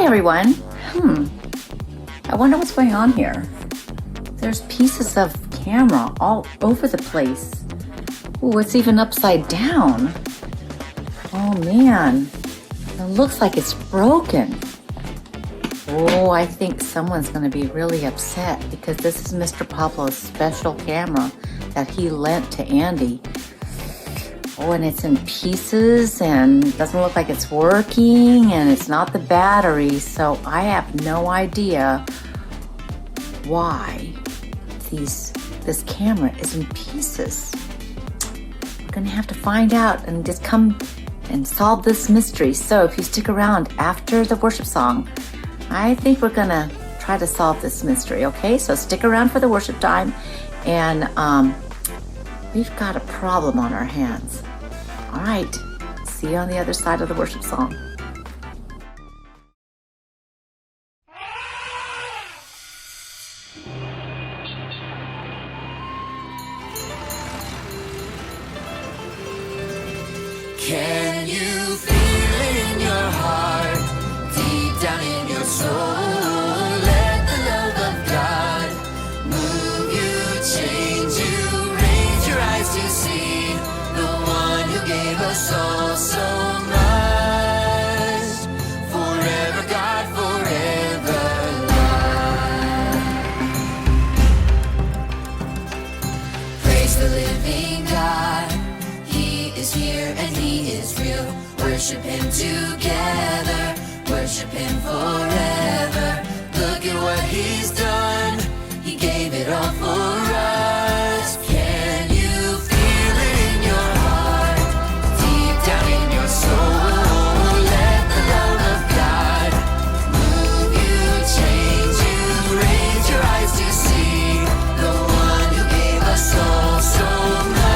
everyone. I wonder what's going on here. There's pieces of camera all over the place. Ooh, it's even upside down. Oh man, it looks like it's broken. Oh, I think someone's gonna be really upset because this is Mr. Pablo's special camera that he lent to Andy. Oh, and it's in pieces and doesn't look like it's working, and it's not the battery, so I have no idea why this camera is in pieces. We're gonna have to find out and just come and solve this mystery. So if you stick around after the worship song, I think we're gonna try to solve this mystery, okay? So stick around for the worship time, and we've got a problem on our hands. All right, see you on the other side of the worship song. Can you feel it in your heart, deep down in your soul? Let the love of God move you, change you, raise your eyes to see the one who gave us all so much. Forever God, forever love. Praise the living God. He is here and He is real. Worship Him together, worship Him forever. Look at what He's done, He gave it all for us. Can you feel it in your heart, deep down in your soul? Let the love of God move you, change you, raise your eyes to see the one who gave us all so much.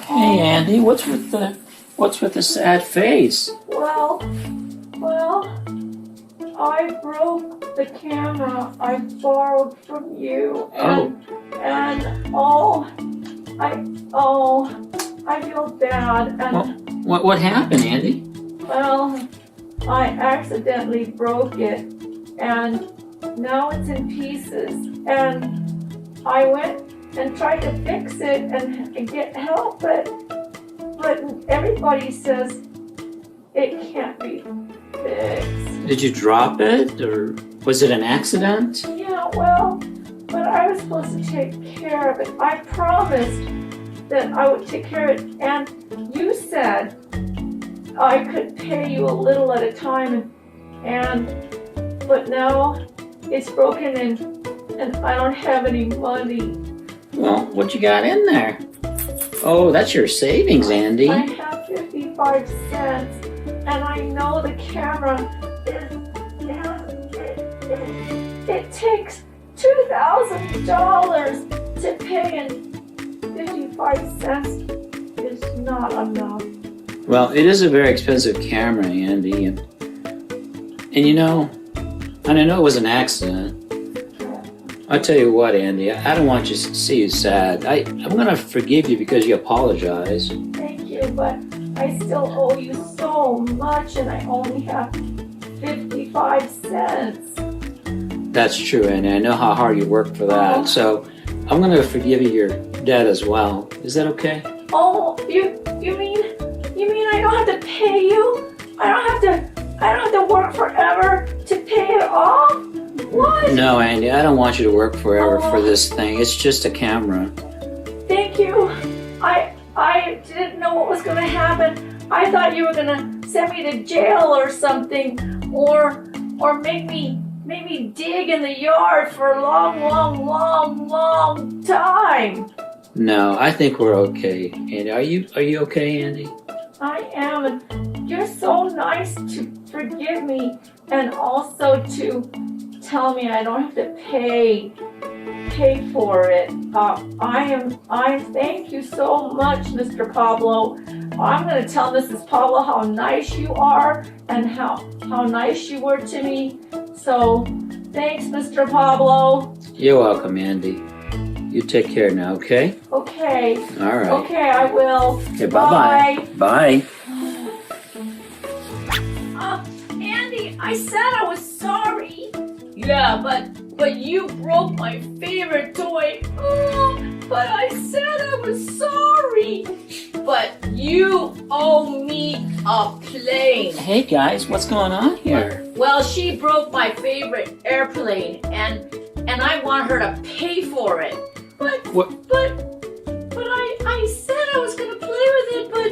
Hey Andy, what's with the sad face? Well, I broke the camera I borrowed from you, and I feel bad. And What happened, Andy? well, I accidentally broke it, and now it's in pieces. And I went and tried to fix it and get help, but everybody says it can't be fixed. Did you drop it, or was it an accident? Yeah, well, but I was supposed to take care of it. I promised that I would take care of it, and you said I could pay you a little at a time, but now it's broken in and I don't have any money. Well, what you got in there? Oh, that's your savings, Andy. I have 55 cents, and I know the camera is, it takes $2,000 to pay, and 55 cents is not enough. Well, it is a very expensive camera, Andy, and you know, and I know it was an accident. I'll tell you what, Andy, I don't want you to see you sad. I'm gonna forgive you because you apologize. Thank you, but I still owe you so much, and I only have 55 cents. That's true, Andy. I know how hard you worked for that. So I'm gonna forgive you your debt as well. Is that okay? Oh, you mean I don't have to pay you? I don't have to work forever to pay it off? What? No, Andy, I don't want you to work forever for this thing. It's just a camera. Thank you. I didn't know what was gonna happen. I thought you were gonna send me to jail or something, or make me dig in the yard for a long time. No, I think we're okay, Andy. Are you okay, Andy? I am, and you're so nice to forgive me and also to tell me I don't have to pay for it. I thank you so much, Mr. Pablo. I'm going to tell Mrs. Pablo how nice you are and how nice you were to me. So, thanks, Mr. Pablo. You're welcome, Andy. You take care now, okay? Okay. All right. Okay, I will. Okay, bye-bye. Bye. Andy, I said I was sorry. Yeah, but you broke my favorite toy. Oh, but I said I was sorry. But you owe me a plane. Hey, guys, what's going on here? Well, she broke my favorite airplane, and I want her to pay for it. But I said I was gonna play with it, but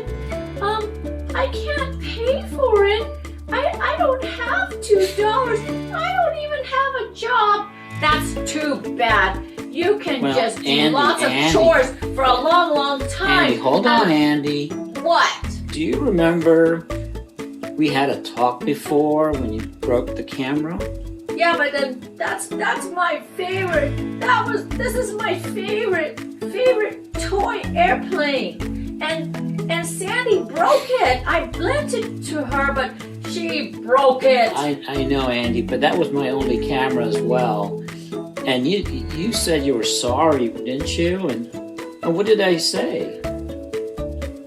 I can't pay for it. I don't have $2. I don't even have a job. That's too bad. You can just do lots of chores for a long time. Andy, hold on, Andy. What? Do you remember we had a talk before when you broke the camera? Yeah, but then that's my favorite. This is my favorite toy airplane. And Sandy broke it. I lent it to her, but she broke it. I know, Andy, but that was my only camera as well. And you said you were sorry, didn't you? And what did I say?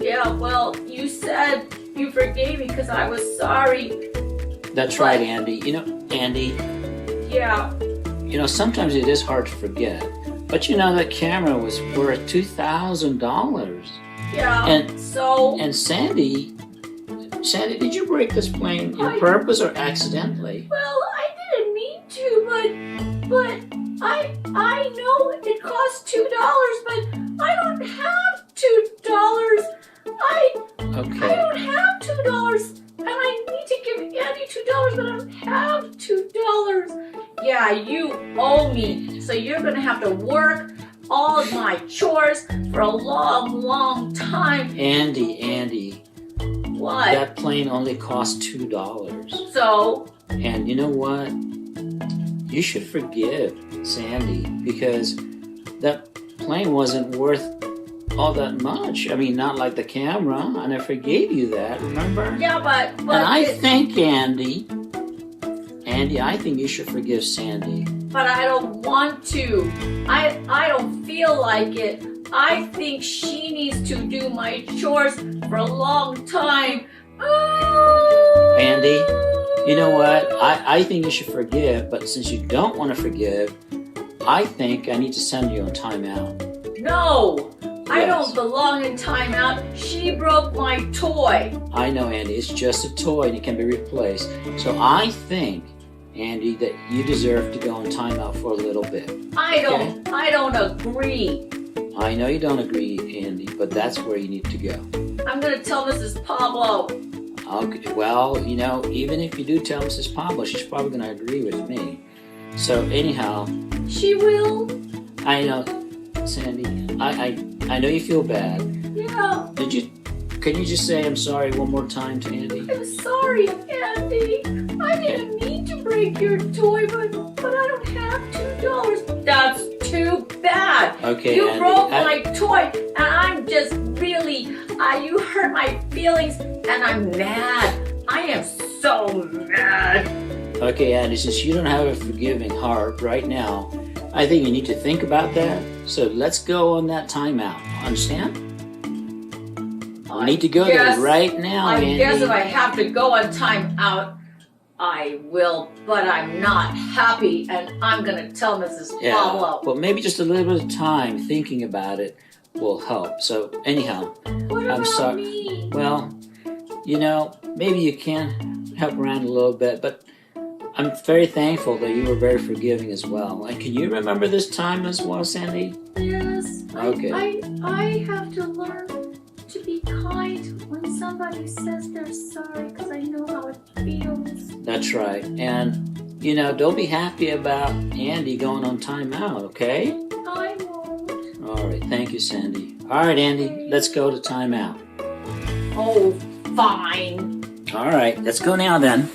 Yeah, well, you said you forgave me because I was sorry. That's right, Andy. You know, Andy. Yeah. You know, sometimes it is hard to forget. But you know, that camera was worth $2,000. Yeah. And Sandy, did you break this plane on purpose or accidentally? Well, I didn't mean to, but I know it cost $2, but I don't have $2. I don't have $2, and I need to give Andy $2, but I don't have $2. Yeah, you owe me, so you're gonna have to work all of my chores for a long time. Andy. What? That plane only cost $2. So? And you know what? You should forgive Sandy because that plane wasn't worth all that much. I mean, not like the camera, and I forgave you that, remember? Yeah, but and I think, Andy, I think you should forgive Sandy. But I don't want to. I don't feel like it. I think she needs to do my chores for a long time. Andy, you know what? I think you should forgive, but since you don't want to forgive, I think I need to send you on timeout. No! Yes. I don't belong in timeout. She broke my toy. I know, Andy. It's just a toy and it can be replaced. So I think, Andy, that you deserve to go on timeout for a little bit. I don't agree. I know you don't agree, Andy, but that's where you need to go. I'm going to tell Mrs. Pablo. Okay, well, you know, even if you do tell Mrs. Pablo, she's probably going to agree with me. So anyhow, She will? I know, Sandy, I know you feel bad. Yeah. Can you just say I'm sorry one more time to Andy? I'm sorry, Andy. I didn't mean to break your toy, but I don't have $2. That's too bad. Okay, You Andy, broke my toy, and I'm just really, you hurt my feelings, and I'm mad. I am so mad. Okay, Andy, since you don't have a forgiving heart right now, I think you need to think about that. So let's go on that timeout. Understand? We need to go there right now, Andy. I guess if I have to go on time out, I will, but I'm not happy, and I'm going to tell Mrs. Pablo. Well, maybe just a little bit of time thinking about it will help. So anyhow, What I'm about sorry. me? Well, maybe you can help around a little bit, but I'm very thankful that you were very forgiving as well. And can you remember this time as well, Sandy? Yes. Okay. I have to learn to be kind when somebody says they're sorry, because I know how it feels. That's right. And, don't be happy about Andy going on timeout, okay? I won't. All right. Thank you, Sandy. All right, Andy, let's go to timeout. Oh, fine. All right. Let's go now then.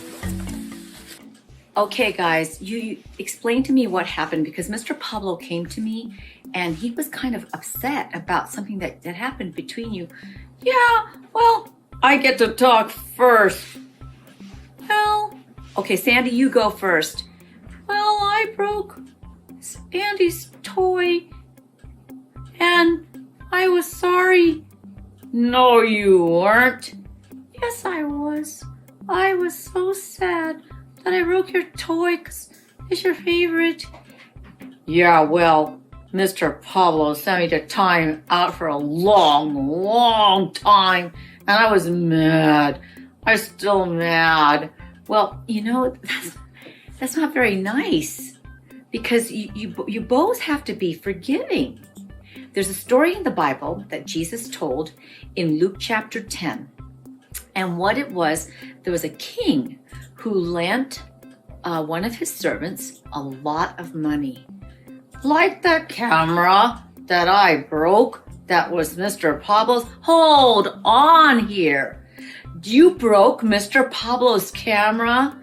Okay, guys, you explain to me what happened, because Mr. Pablo came to me and he was kind of upset about something that happened between you. Yeah, well, I get to talk first. Well, okay, Sandy, you go first. Well, I broke Andy's toy and I was sorry. No, you weren't. Yes, I was. I was so sad that I broke your toy because it's your favorite. Yeah, well, Mr. Pablo sent me to time out for a long, long time, and I was mad. I'm still mad. Well, that's not very nice, because you both have to be forgiving. There's a story in the Bible that Jesus told in Luke chapter 10. And what it was, there was a king who lent one of his servants a lot of money. Like the camera that I broke, that was Mr. Pablo's. Hold on here. You broke Mr. Pablo's camera,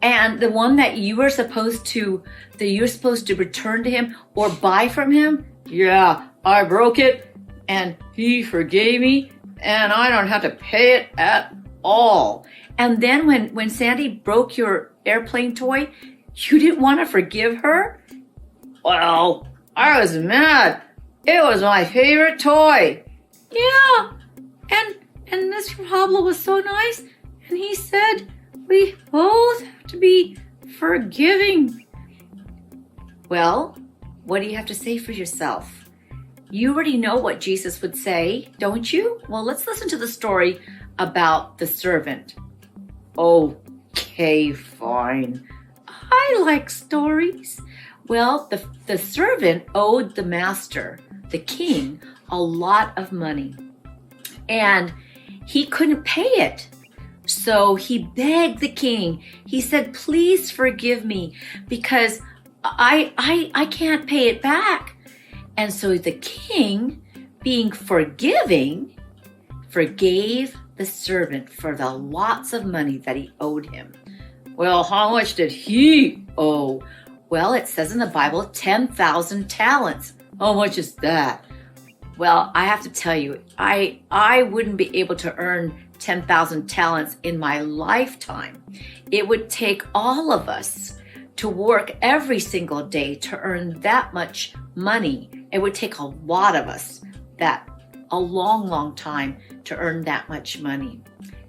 and the one that you were supposed to return to him or buy from him? Yeah, I broke it, and he forgave me, and I don't have to pay it at all. And then when Sandy broke your airplane toy, you didn't want to forgive her? Well, I was mad. It was my favorite toy. Yeah, and Mr. Pablo was so nice, and he said we both have to be forgiving. Well, what do you have to say for yourself? You already know what Jesus would say, don't you? Well, let's listen to the story about the servant. Okay, fine. I like stories. Well, the servant owed the master, the king, a lot of money, and he couldn't pay it. So he begged the king. He said, please forgive me, because I can't pay it back. And so the king, being forgiving, forgave the servant for the lots of money that he owed him. Well, how much did he owe? Well, it says in the Bible, 10,000 talents. How much is that? Well, I have to tell you, I wouldn't be able to earn 10,000 talents in my lifetime. It would take all of us to work every single day to earn that much money. It would take a lot of us, a long, long time to earn that much money.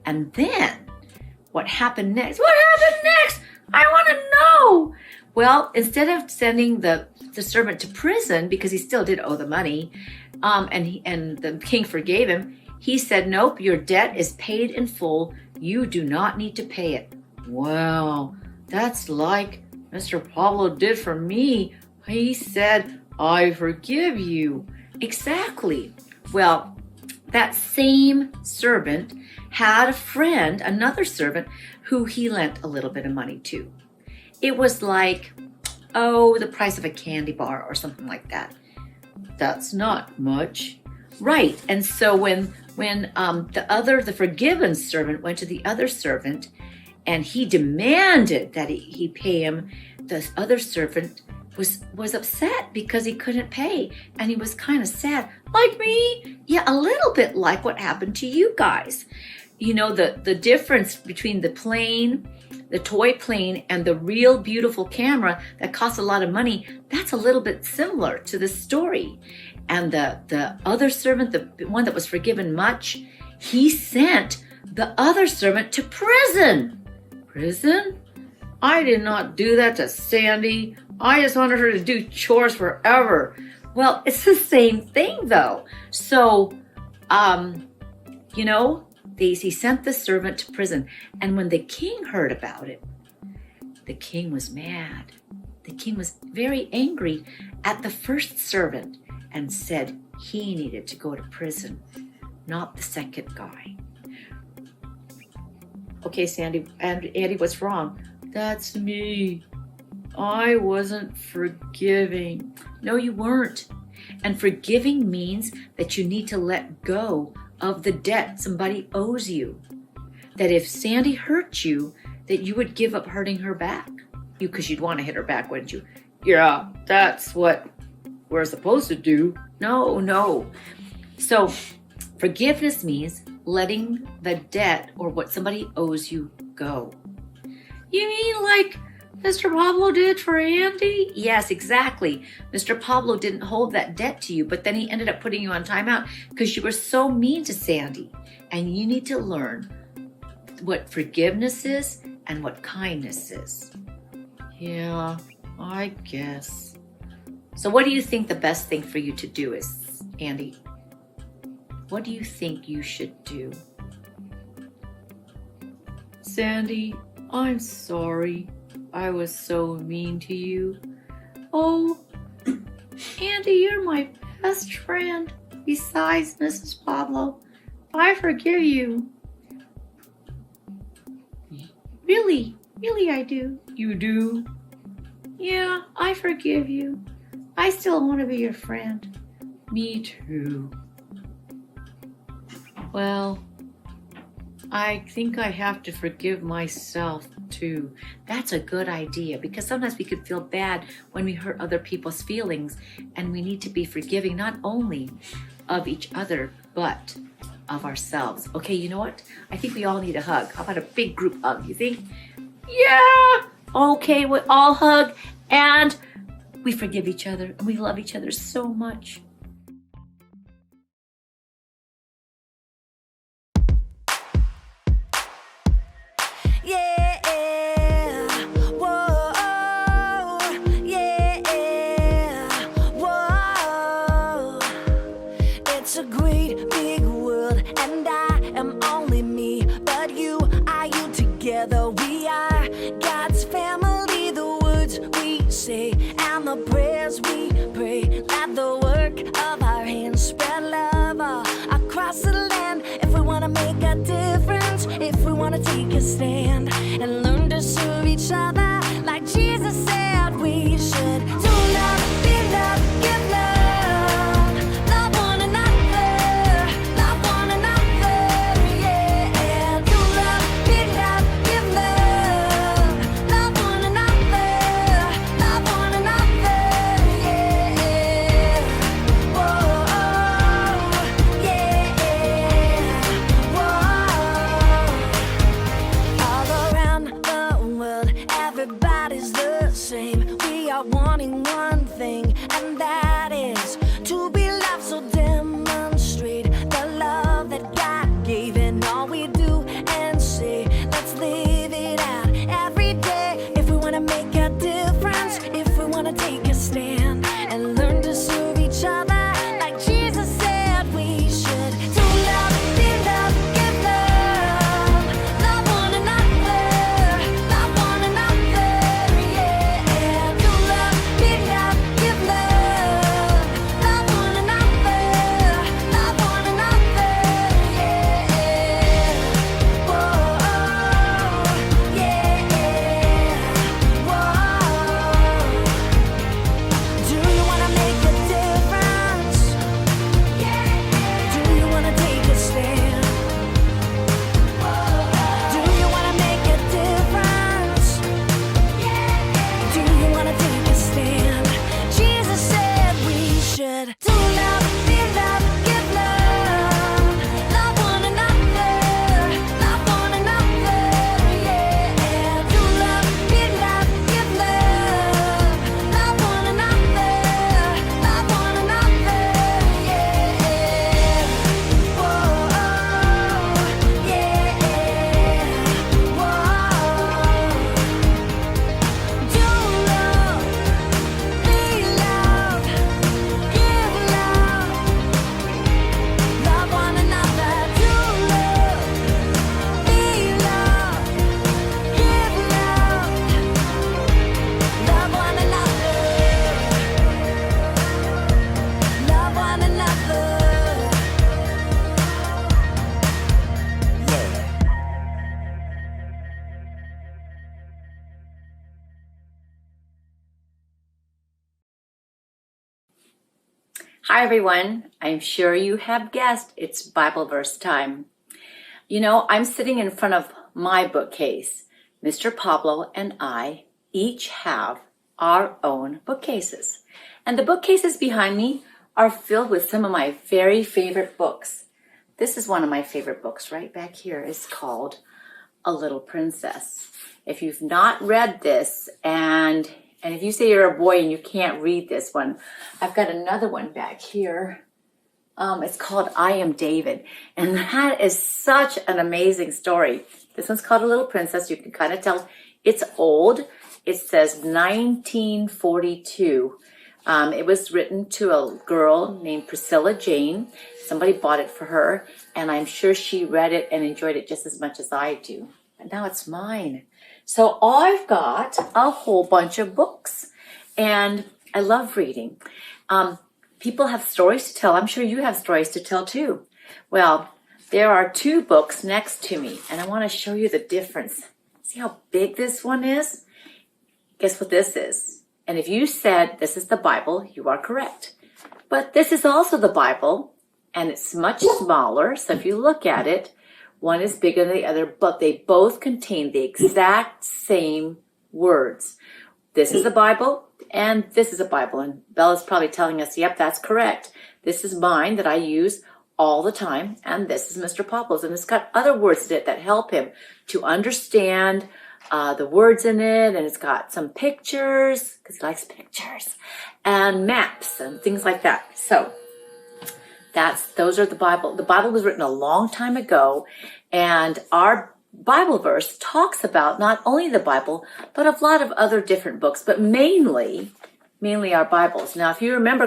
And then what happened next? What happened next? I want to know. Well, instead of sending the servant to prison, because he still did owe the money, and the king forgave him, he said, nope, your debt is paid in full. You do not need to pay it. Wow, that's like Mr. Pablo did for me. He said, I forgive you. Exactly. Well, that same servant had a friend, another servant, who he lent a little bit of money to. It was like oh, the price of a candy bar or something like that. That's not much. Right. And so when the forgiven servant went to the other servant and he demanded that he pay him, the other servant was upset because he couldn't pay, and he was kind of sad. Like me? Yeah, a little bit like what happened to you guys. You know, the difference between the toy plane and the real beautiful camera that costs a lot of money, that's a little bit similar to the story. And the other servant, the one that was forgiven much, he sent the other servant to prison. Prison? I did not do that to Sandy. I just wanted her to do chores forever. Well, it's the same thing though. So, he sent the servant to prison. And when the king heard about it, the king was mad. The king was very angry at the first servant and said he needed to go to prison, not the second guy. Okay, Sandy and Andy, what's wrong? That's me. I wasn't forgiving. No, you weren't. And forgiving means that you need to let go of the debt somebody owes you. That if Sandy hurt you, that you would give up hurting her back. Because you'd want to hit her back, wouldn't you? Yeah, that's what we're supposed to do. No. So forgiveness means letting the debt or what somebody owes you go. You mean like Mr. Pablo did for Andy? Yes, exactly. Mr. Pablo didn't hold that debt to you, but then he ended up putting you on timeout because you were so mean to Sandy. And you need to learn what forgiveness is and what kindness is. Yeah, I guess. So what do you think the best thing for you to do is, Andy? What do you think you should do? Sandy, I'm sorry. I was so mean to you. Oh, Andy, you're my best friend. Besides Mrs. Pablo, I forgive you. Really I do. You do? Yeah, I forgive you. I still want to be your friend. Me too. Well, I think I have to forgive myself too. That's a good idea because sometimes we could feel bad when we hurt other people's feelings, and we need to be forgiving not only of each other but of ourselves. Okay, you know what? I think we all need a hug. How about a big group hug, you think? Yeah! Okay, we all hug and we forgive each other and we love each other so much. It's a great big world, and I am only me, but you are you. Together we are God's family. The words we say and the prayers we pray, let the work of our hands spread love all across the land. If we want to make a difference, if we want to take a stand and learn to serve each other like Jesus said we should. Do love, be love, give love, love one another, love one another, yeah. Do love, be love, give love, love one another, love one another, yeah. Whoa, yeah. Whoa. All around the world, everybody Hi everyone, I'm sure you have guessed it's Bible verse time. You know, I'm sitting in front of my bookcase. Mr. Pablo and I each have our own bookcases. And the bookcases behind me are filled with some of my very favorite books. This is one of my favorite books right back here. It's called A Little Princess. If you've not read this, and if you say you're a boy and you can't read this one, I've got another one back here. It's called I Am David. And that is such an amazing story. This one's called A Little Princess. You can kind of tell it's old. It says 1942. It was written to a girl named Priscilla Jane. Somebody bought it for her, and I'm sure she read it and enjoyed it just as much as I do. But now it's mine. So I've got a whole bunch of books, and I love reading. People have stories to tell. I'm sure you have stories to tell too. Well, there are two books next to me, and I want to show you the difference. See how big this one is? Guess what this is? And if you said this is the Bible, you are correct. But this is also the Bible, and it's much smaller. So if you look at it, one is bigger than the other, but they both contain the exact same words. This is a Bible, and this is a Bible. And Bella's probably telling us, yep, that's correct. This is mine that I use all the time, and this is Mr. Pablo's. And it's got other words in it that help him to understand the words in it, and it's got some pictures, because he likes pictures, and maps and things like that. So those are the Bible. The Bible was written a long time ago, and our Bible verse talks about not only the Bible, but a lot of other different books, but mainly our Bibles. Now, if you remember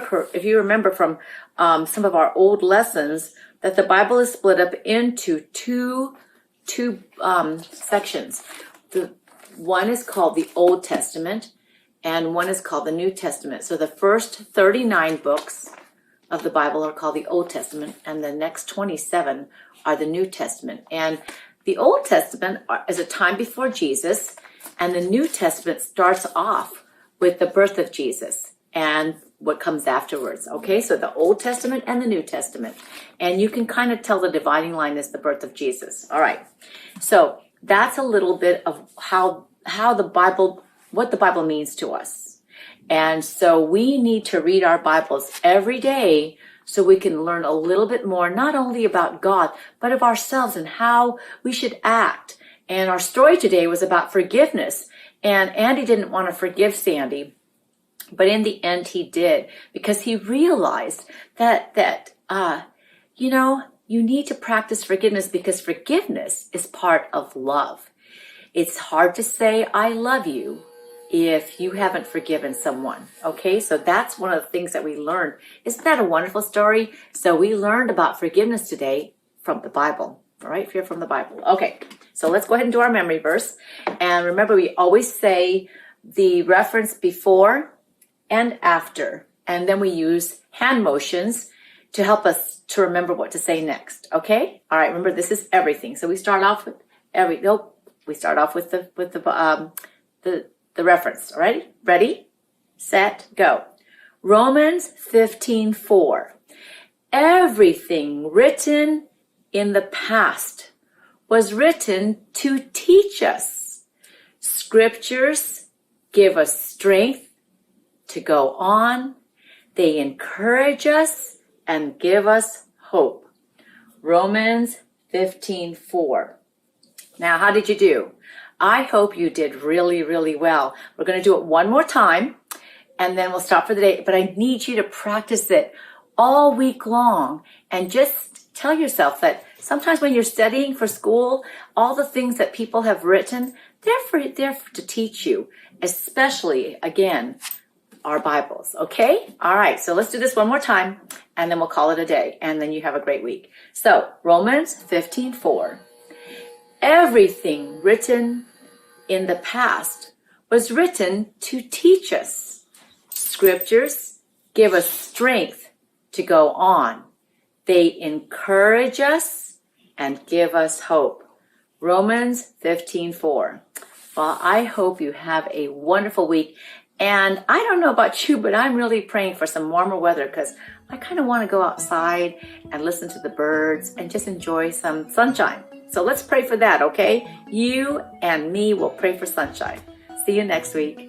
from some of our old lessons, that the Bible is split up into two sections. The one is called the Old Testament, and one is called the New Testament. So the first 39 books of the Bible are called the Old Testament, and the next 27 are the New Testament. And the Old Testament is a time before Jesus, and the New Testament starts off with the birth of Jesus and what comes afterwards. Okay, so the Old Testament and the New Testament. And you can kind of tell the dividing line is the birth of Jesus. All right, so that's a little bit of how the Bible, what the Bible means to us. And so we need to read our Bibles every day so we can learn a little bit more, not only about God, but of ourselves and how we should act. And our story today was about forgiveness. And Andy didn't want to forgive Sandy, but in the end he did, because he realized that you need to practice forgiveness, because forgiveness is part of love. It's hard to say I love you if you haven't forgiven someone. Okay, so that's one of the things that we learned. Isn't that a wonderful story? So we learned about forgiveness today from the Bible. All right, here from the Bible. Okay, so let's go ahead and do our memory verse. And remember, we always say the reference before and after, and then we use hand motions to help us to remember what to say next. Okay, all right. Remember, this is everything. So we start off with the reference. All right, ready, set, go. Romans 15:4. Everything written in the past was written to teach us. Scriptures give us strength to go on. They encourage us and give us hope. Romans 15:4. Now, how did you do? I hope you did really, really well. We're going to do it one more time, and then we'll stop for the day. But I need you to practice it all week long, and just tell yourself that sometimes when you're studying for school, all the things that people have written, they're to teach you, especially, again, our Bibles. Okay? All right. So let's do this one more time, and then we'll call it a day, and then you have a great week. So Romans 15:4. Everything written in the past was written to teach us. Scriptures give us strength to go on. They encourage us and give us hope. Romans 15:4. Well, I hope you have a wonderful week. And I don't know about you, but I'm really praying for some warmer weather because I kind of want to go outside and listen to the birds and just enjoy some sunshine. So let's pray for that, okay? You and me will pray for sunshine. See you next week.